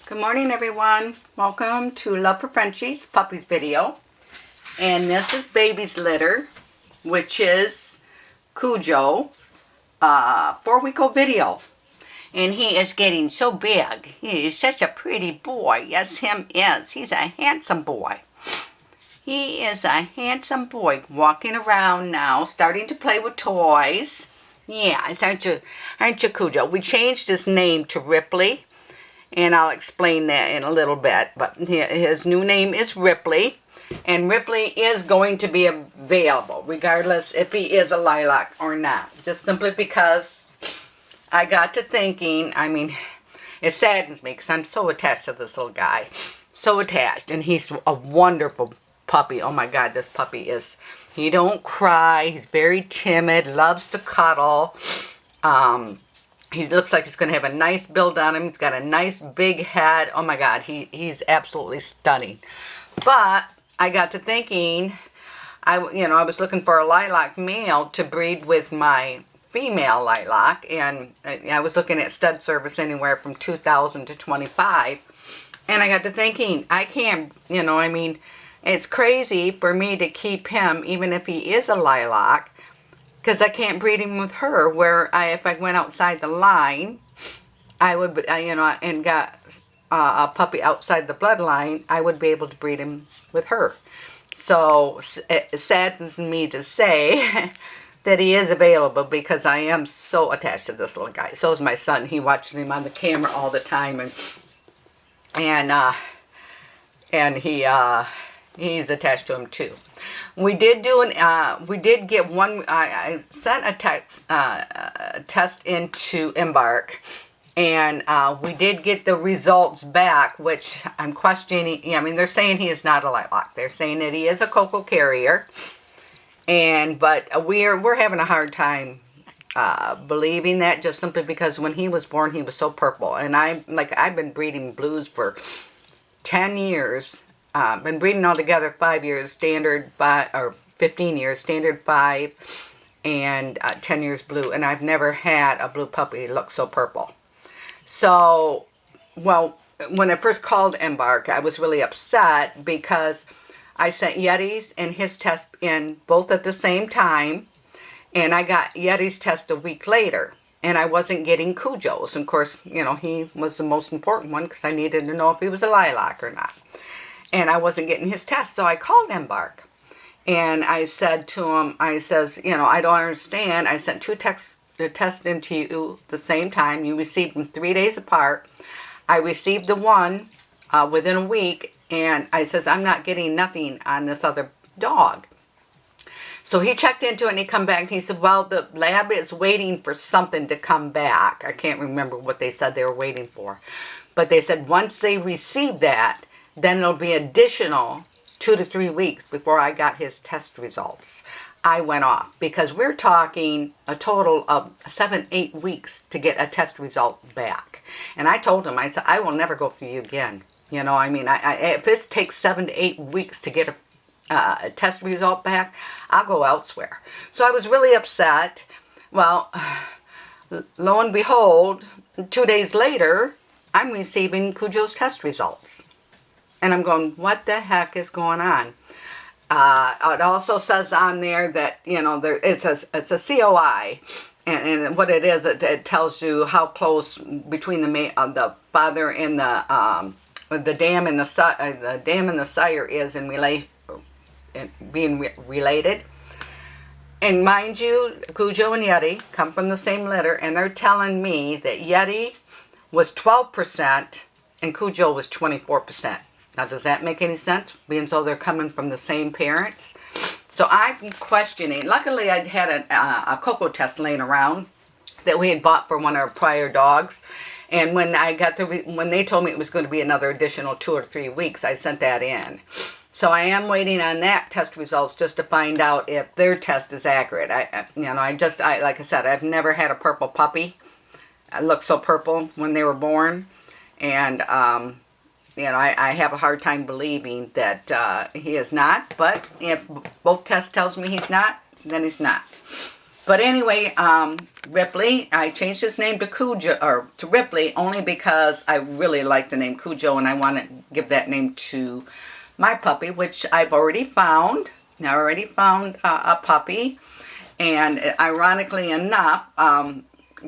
Good morning, everyone. Welcome to Love for Frenchies Puppies video. And this is Baby's Litter, which is Cujo's 4-week-old video. And he is getting so big. He is such a pretty boy. Yes, him is. He's a handsome boy. He is a handsome boy walking around now, starting to play with toys. Yeah, aren't you, Cujo? We changed his name to Ripley. And I'll explain that in a little bit. But his new name is Ripley. And Ripley is going to be available, regardless if he is a lilac or not. Just simply because I got to thinking, it saddens me because I'm so attached to this little guy. So attached. And he's a wonderful puppy. Oh my God, this puppy is, he don't cry. He's very timid, loves to cuddle. He looks like he's going to have a nice build on him. He's got a nice big head. Oh my God, he's absolutely stunning. But I got to thinking, I was looking for a lilac male to breed with my female lilac, and I was looking at stud service anywhere from $2,000 to $25,000. And I got to thinking, I can't, it's crazy for me to keep him, even if he is a lilac, because I can't breed him with her, where if I went outside the line, I would, and got a puppy outside the bloodline, I would be able to breed him with her. So it saddens me to say that he is available because I am so attached to this little guy. So is my son. He watches him on the camera all the time, and he's attached to him too. We did get one. I sent a test into Embark, and we did get the results back, which I'm questioning. They're saying he is not a lilac. They're saying that he is a cocoa carrier, but we're having a hard time believing that, just simply because when he was born, he was so purple, and I've been breeding blues for 10 years. Been breeding altogether 5 years, standard 5, or 15 years, standard 5, and 10 years blue. And I've never had a blue puppy look so purple. So, well, when I first called Embark, I was really upset because I sent Yeti's and his test in both at the same time. And I got Yeti's test a week later. And I wasn't getting Cujo's. And of course, he was the most important one because I needed to know if he was a lilac or not. And I wasn't getting his test, so I called Embark. And I said to him, I don't understand. I sent two tests into you at the same time. You received them 3 days apart. I received the one within a week, and I says, I'm not getting nothing on this other dog. So he checked into it, and he come back, and he said, well, the lab is waiting for something to come back. I can't remember what they said they were waiting for. But they said once they receive that, then it'll be additional 2 to 3 weeks before I got his test results. I went off because we're talking a total of 7-8 weeks to get a test result back. And I told him, I said, I will never go through you again. If it takes 7 to 8 weeks to get a test result back, I'll go elsewhere. So I was really upset. Well, lo and behold, 2 days later, I'm receiving Cujo's test results. And I'm going, what the heck is going on? It also says on there that, it's a COI. And what it is, it tells you how close between the father and the dam and the sire is in being related. And mind you, Cujo and Yeti come from the same litter, and they're telling me that Yeti was 12% and Cujo was 24%. Now, does that make any sense? Being so they're coming from the same parents. So I'm questioning. Luckily, I'd had a cocoa test laying around that we had bought for one of our prior dogs. And when when they told me it was going to be another additional 2 or 3 weeks, I sent that in. So I am waiting on that test results just to find out if their test is accurate. Like I said, I've never had a purple puppy. I looked so purple when they were born, and I have a hard time believing that he is not, but if both tests tells me he's not, then he's not. But anyway, Ripley, I changed his name to Cujo, or to Ripley, only because I really like the name Cujo, and I want to give that name to my puppy, which I've already found. I already found a puppy, and ironically enough,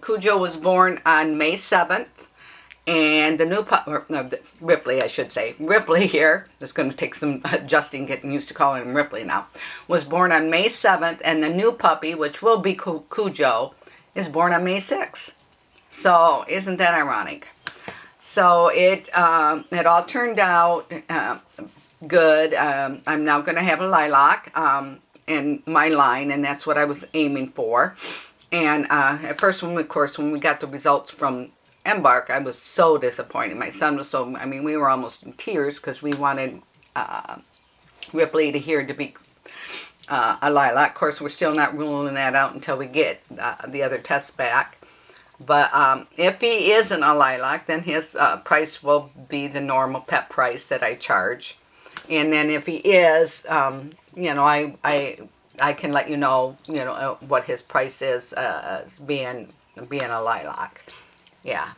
Cujo was born on May 7th, and the new Ripley, I should say, Ripley here, it's going to take some adjusting, getting used to calling him Ripley now, was born on May 7th, and the new puppy, which will be Cujo, is born on May 6th. So, isn't that ironic? So, it all turned out good. I'm now going to have a lilac in my line, and that's what I was aiming for. And at first, when we got the results from Embark, I was so disappointed. My son was so, I mean, we were almost in tears because we wanted Ripley to be a lilac. Of course, we're still not ruling that out until we get the other tests back. But if he isn't a lilac, then his price will be the normal pet price that I charge. And then if he is, I can let you know, what his price is as being a lilac. Yeah.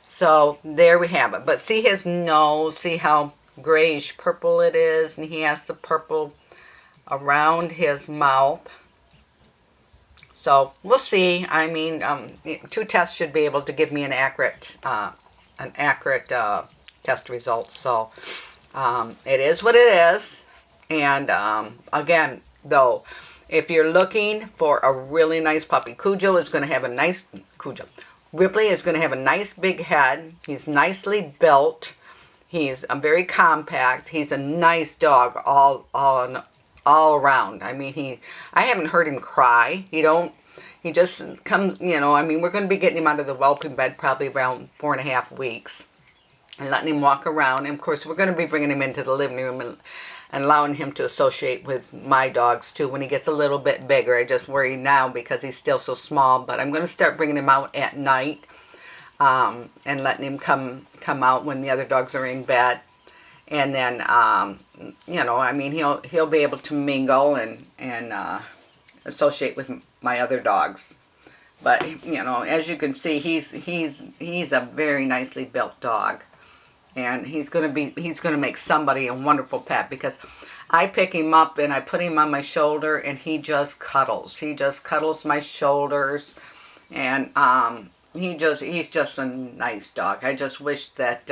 So there we have it. But see his nose, see how grayish purple it is, and he has the purple around his mouth. So we'll see. I mean, 2 tests should be able to give me an accurate test result. So it is what it is. And again, though, if you're looking for a really nice puppy, Ripley is going to have a nice big head. He's nicely built. He's very compact. He's a nice dog all around. I mean, I haven't heard him cry. He just comes, I mean, we're going to be getting him out of the whelping bed probably around 4.5 weeks and letting him walk around. And of course, we're going to be bringing him into the living room and allowing him to associate with my dogs too when he gets a little bit bigger. I just worry now because he's still so small, but I'm going to start bringing him out at night and letting him come out when the other dogs are in bed. And then, I mean, he'll be able to mingle and associate with my other dogs. But, as you can see, he's a very nicely built dog. And he's going to make somebody a wonderful pet because I pick him up and I put him on my shoulder and he just cuddles. He just cuddles my shoulders, and he's just a nice dog. I just wish that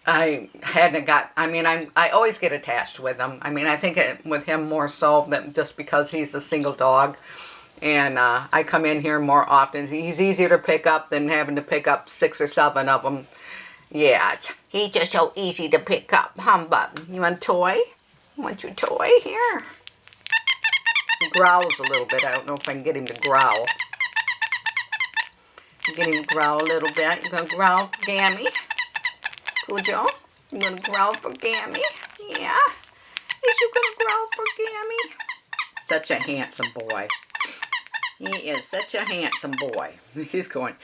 I hadn't got, I mean, I always get attached with him. I mean, I think with him more so than just because he's a single dog. And I come in here more often. He's easier to pick up than having to pick up 6 or 7 of them. Yes, he's just so easy to pick up, huh, bud? You want a toy? You want your toy? Here. He growls a little bit. I don't know if I can get him to growl. Get him to growl a little bit. You gonna growl for Gammy? Cujo? You gonna growl for Gammy? Yeah? Is you gonna growl for Gammy? Such a handsome boy. He is such a handsome boy. He's going,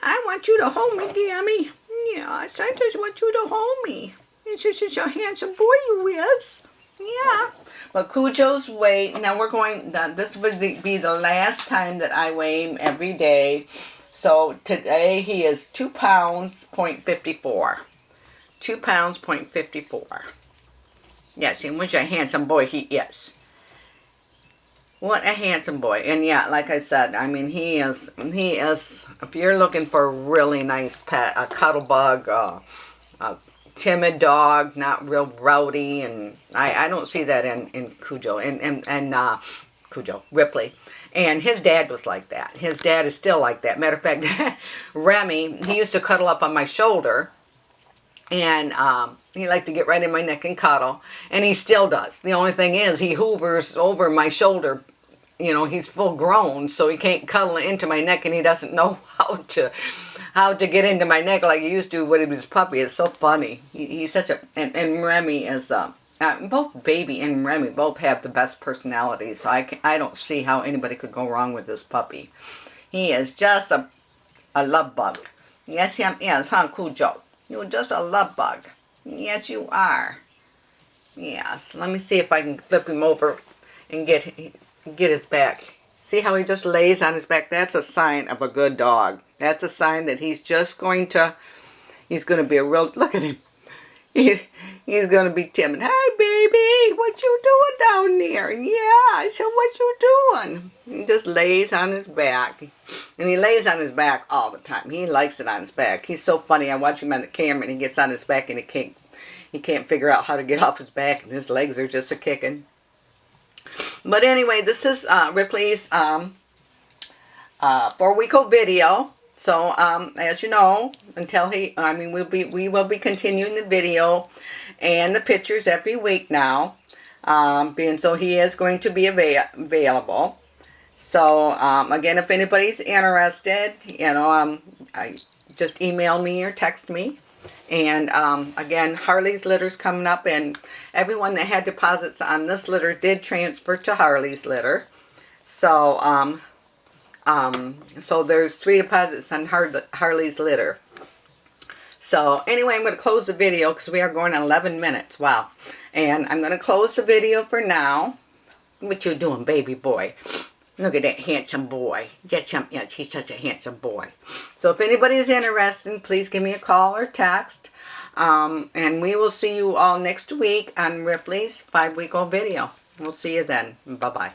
I want you to hold me, Gammy. Yes, I just want you to hold me. It's just such a handsome boy you is. Yeah. But Cujo's weight, now this would be the last time that I weigh him every day. So today he is 2 pounds, 0.54. 2 pounds, 0.54. Yes, and what a handsome boy he is. What a handsome boy. And yeah, like I said, I mean, he is, if you're looking for a really nice pet, a cuddle bug, a timid dog, not real rowdy, and I don't see that in Cujo, and Cujo, Ripley. And his dad was like that. His dad is still like that. Matter of fact, Remy, he used to cuddle up on my shoulder, and he liked to get right in my neck and cuddle, and he still does. The only thing is he hoovers over my shoulder. He's full grown, so he can't cuddle into my neck, and he doesn't know how to get into my neck like he used to when he was a puppy. It's so funny. He's such a, and Remy is, both Baby and Remy both have the best personalities, so I don't see how anybody could go wrong with this puppy. He is just a love bug. Yes, huh, Cujo? You're just a love bug. Yes, you are. Yes, let me see if I can flip him over and get his back See how he just lays on his back? That's a sign of a good dog. That's a sign that he's just going to, he's going to be a real, look at him. He's going to be timid. Hey, baby, what you doing down there? Yeah, so what you doing? He just lays on his back. And he lays on his back all the time. He likes it on his back. He's so funny. I watch him on the camera and he gets on his back and he can't figure out how to get off his back and his legs are just a-kicking. But anyway, this is Ripley's 4-week-old video. So, as you know, until we will be continuing the video and the pictures every week now, being so he is going to be available. So, again, if anybody's interested, just email me or text me. And, again, Harley's litter's coming up, and everyone that had deposits on this litter did transfer to Harley's litter. So, so there's 3 deposits on Harley's litter. So anyway, I'm going to close the video because we are going 11 minutes. Wow. And I'm going to close the video for now. What you doing, baby boy? Look at that handsome boy. Yes, he's such a handsome boy. So if anybody's interested, please give me a call or text. And we will see you all next week on Ripley's 5-week-old video. We'll see you then. Bye-bye.